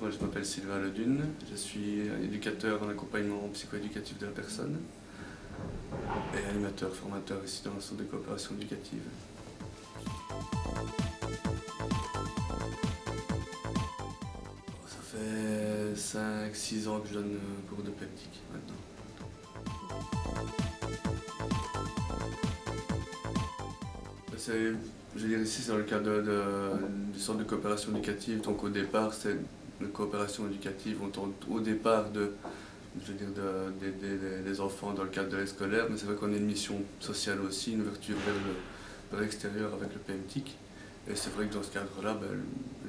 moi je m'appelle Sylvain Ledune, je suis éducateur en accompagnement psychoéducatif de la personne et animateur, formateur ici dans le centre de coopération éducative. Ça fait 5-6 ans que je donne cours de PEMTIC maintenant. Je veux dire, ici c'est dans le cadre du centre de coopération éducative, donc au départ c'est une coopération éducative, on tente au départ des enfants dans le cadre de l'aide scolaire, mais c'est vrai qu'on a une mission sociale aussi, une ouverture vers l'extérieur avec le PEMTIC. Et c'est vrai que dans ce cadre-là,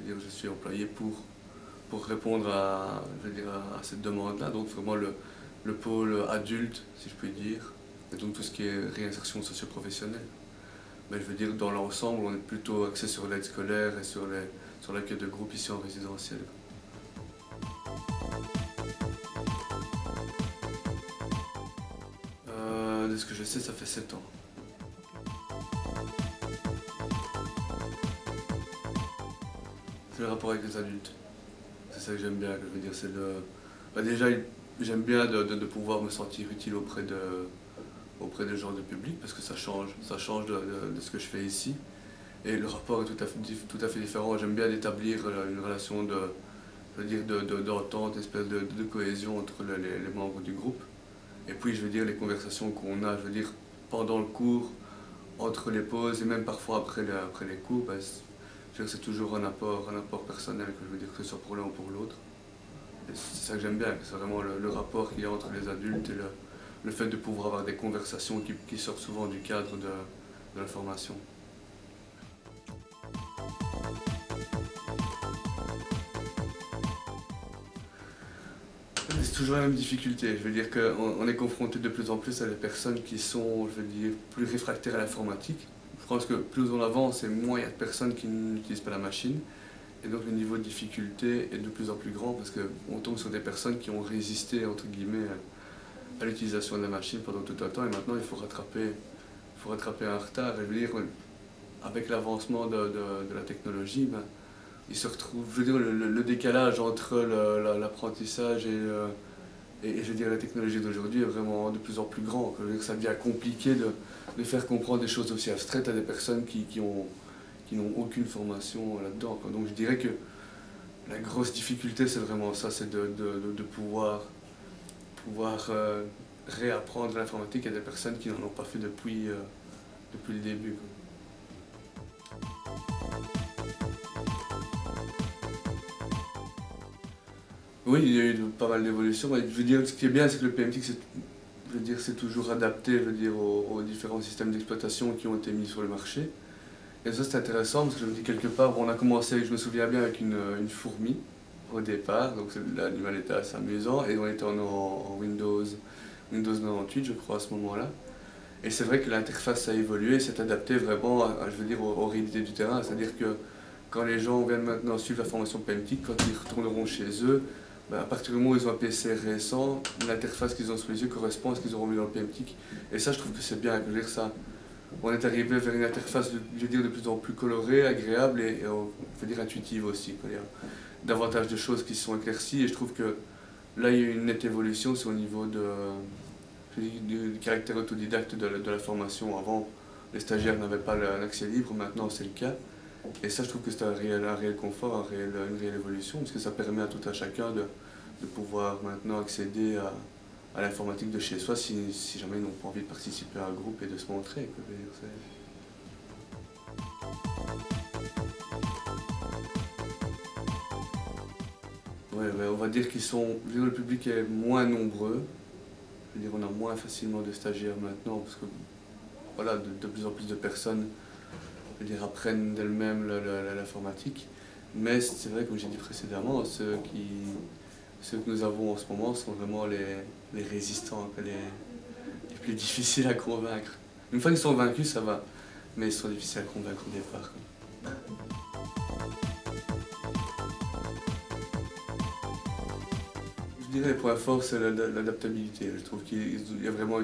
je suis employé pour répondre à cette demande-là, donc vraiment le pôle adulte, si je puis dire, et donc tout ce qui est réinsertion socio-professionnelle. Mais je veux dire, dans l'ensemble, on est plutôt axé sur l'aide scolaire et sur l'accueil de groupe ici en résidentiel. De ce que je sais, ça fait 7 ans. C'est le rapport avec les adultes. C'est ça que j'aime bien. Je veux dire, c'est déjà, j'aime bien de pouvoir me sentir utile auprès des gens du public, parce que ça change de ce que je fais ici. Et le rapport est tout à fait différent. J'aime bien établir une relation d'entente, une espèce de cohésion entre les membres du groupe. Et puis, je veux dire, les conversations qu'on a, je veux dire, pendant le cours, entre les pauses et même parfois après les cours, c'est toujours un apport personnel, que je veux dire, que ce soit pour l'un ou pour l'autre. Et c'est ça que j'aime bien, c'est vraiment le rapport qu'il y a entre les adultes et le fait de pouvoir avoir des conversations qui sortent souvent du cadre de la formation. C'est toujours la même difficulté. Je veux dire qu'on est confronté de plus en plus à des personnes qui sont, je veux dire, plus réfractaires à l'informatique. Je pense que plus on avance, et moins il y a de personnes qui n'utilisent pas la machine. Et donc le niveau de difficulté est de plus en plus grand parce qu'on tombe sur des personnes qui ont résisté, entre guillemets, à l'utilisation de la machine pendant tout un temps. Et maintenant, il faut rattraper un retard. Et je veux dire, avec l'avancement de la technologie, il se retrouve, je veux dire, le décalage entre l'apprentissage et je veux dire, la technologie d'aujourd'hui est vraiment de plus en plus grand. Je veux dire, ça devient compliqué de faire comprendre des choses aussi abstraites à des personnes qui n'ont aucune formation là-dedans. Donc je dirais que la grosse difficulté, c'est vraiment ça, c'est de pouvoir réapprendre l'informatique à des personnes qui n'en ont pas fait depuis le début. Oui, il y a eu pas mal d'évolutions. Je veux dire, ce qui est bien, c'est que le PEMTIC, c'est toujours adapté, je veux dire, aux différents systèmes d'exploitation qui ont été mis sur le marché. Et ça, c'est intéressant parce que je me dis quelque part, on a commencé, je me souviens bien, avec une fourmi au départ. Donc l'animal était assez amusant et on était en Windows 98, je crois, à ce moment-là. Et c'est vrai que l'interface a évolué, s'est adaptée vraiment, je veux dire, aux réalités du terrain. C'est-à-dire que quand les gens viennent maintenant suivre la formation PEMTIC, quand ils retourneront chez eux, à partir du moment où ils ont un PC récent, l'interface qu'ils ont sous les yeux correspond à ce qu'ils auront vu dans le PEMTIC. Et ça, je trouve que c'est bien. Je veux dire, ça, on est arrivé vers une interface de plus en plus colorée, agréable et on peut dire intuitive aussi. Il y a davantage de choses qui sont éclaircies et je trouve que là, il y a une nette évolution, c'est au niveau du caractère autodidacte de la formation. Avant, les stagiaires n'avaient pas l'accès libre, maintenant c'est le cas. Et ça, je trouve que c'est un réel confort, une réelle évolution, parce que ça permet à tout un chacun de pouvoir maintenant accéder à l'informatique de chez soi si jamais ils n'ont pas envie de participer à un groupe et de se montrer. Ouais, on va dire le public est moins nombreux. Je veux dire, on a moins facilement de stagiaires maintenant, parce que voilà, de plus en plus de personnes, je veux dire, apprennent d'elles-mêmes l'informatique. Mais c'est vrai, comme j'ai dit précédemment, ceux que nous avons en ce moment sont vraiment les résistants, les plus difficiles à convaincre. Une fois qu'ils sont vaincus, ça va, mais ils sont difficiles à convaincre au départ. Je dirais les points forts, c'est l'adaptabilité. Je trouve qu'il y a vraiment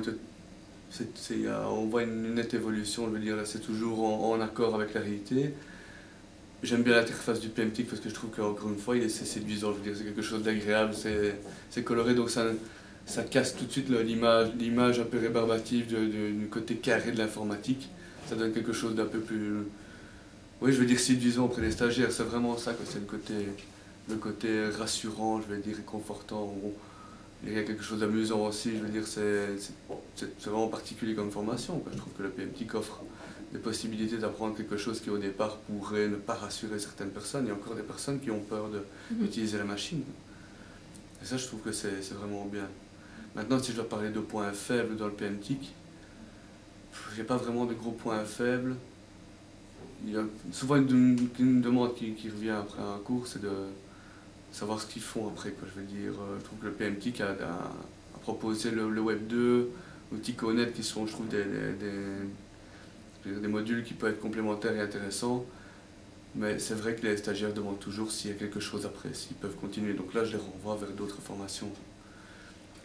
on voit une nette évolution, je veux dire, là c'est toujours en accord avec la réalité. j'aime bien l'interface du PMTIC parce que je trouve qu'encore une fois, il est séduisant. Je veux dire, c'est quelque chose d'agréable, c'est coloré, donc ça casse tout de suite l'image un peu rébarbative du côté carré de l'informatique. Ça donne quelque chose d'un peu plus, oui, je veux dire séduisant auprès des stagiaires. C'est vraiment ça, c'est le côté rassurant, je vais dire, réconfortant. Il y a quelque chose d'amusant aussi, je veux dire, c'est vraiment particulier comme formation, quoi. Je trouve que le PMTIC offre des possibilités d'apprendre quelque chose qui au départ pourrait ne pas rassurer certaines personnes. Il y a encore des personnes qui ont peur d'utiliser la machine. Et ça, je trouve que c'est vraiment bien. Maintenant, si je dois parler de points faibles dans le PMTIC, il n'y a pas vraiment de gros points faibles. Il y a souvent une demande qui revient après un cours, c'est de savoir ce qu'ils font après, quoi. Je veux dire, je trouve que le PMTIC a proposé le Web 2, l'outil Connect, qui sont, je trouve, des modules qui peuvent être complémentaires et intéressants. Mais c'est vrai que les stagiaires demandent toujours s'il y a quelque chose après, s'ils peuvent continuer. Donc là, je les renvoie vers d'autres formations.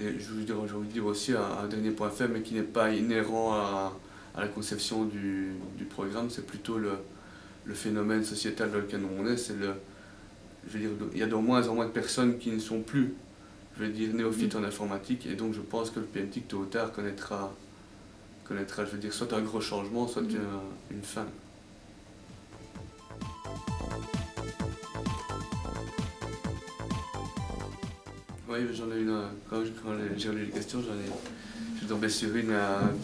Et j'ai envie de dire aussi un dernier point faible, mais qui n'est pas inhérent à la conception du programme, c'est plutôt le phénomène sociétal dans lequel on est. Je veux dire, il y a de moins en moins de personnes qui ne sont plus, je veux dire, néophytes en informatique, et donc je pense que le PMTIC, tôt ou tard, connaîtra, je veux dire, soit un gros changement, soit une fin. Oui, j'en ai une. Quand j'ai lu les questions, je suis tombé sur une.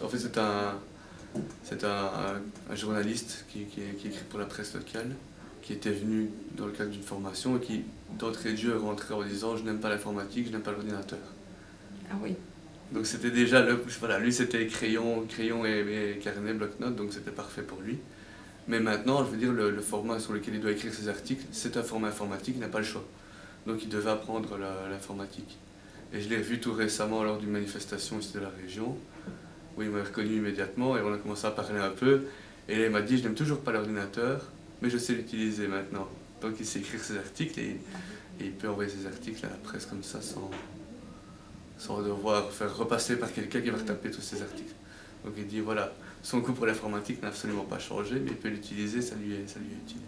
En fait, c'est un journaliste qui écrit pour la presse locale, qui était venu dans le cadre d'une formation et qui, d'entrée de jeu, est rentré en disant: je n'aime pas l'informatique, je n'aime pas l'ordinateur. Ah oui. Donc c'était déjà voilà, lui c'était crayon et carnet, bloc-notes, donc c'était parfait pour lui. Mais maintenant, je veux dire, le format sur lequel il doit écrire ses articles, c'est un format informatique, il n'a pas le choix. Donc il devait apprendre l'informatique. Et je l'ai revu tout récemment lors d'une manifestation ici de la région, où il m'a reconnu immédiatement et on a commencé à parler un peu. Et là il m'a dit: je n'aime toujours pas l'ordinateur, mais je sais l'utiliser maintenant. Donc il sait écrire ses articles et il peut envoyer ses articles à la presse comme ça sans devoir faire repasser par quelqu'un qui va retaper tous ses articles. Donc il dit voilà, son goût pour l'informatique n'a absolument pas changé, mais il peut l'utiliser, ça lui est utile.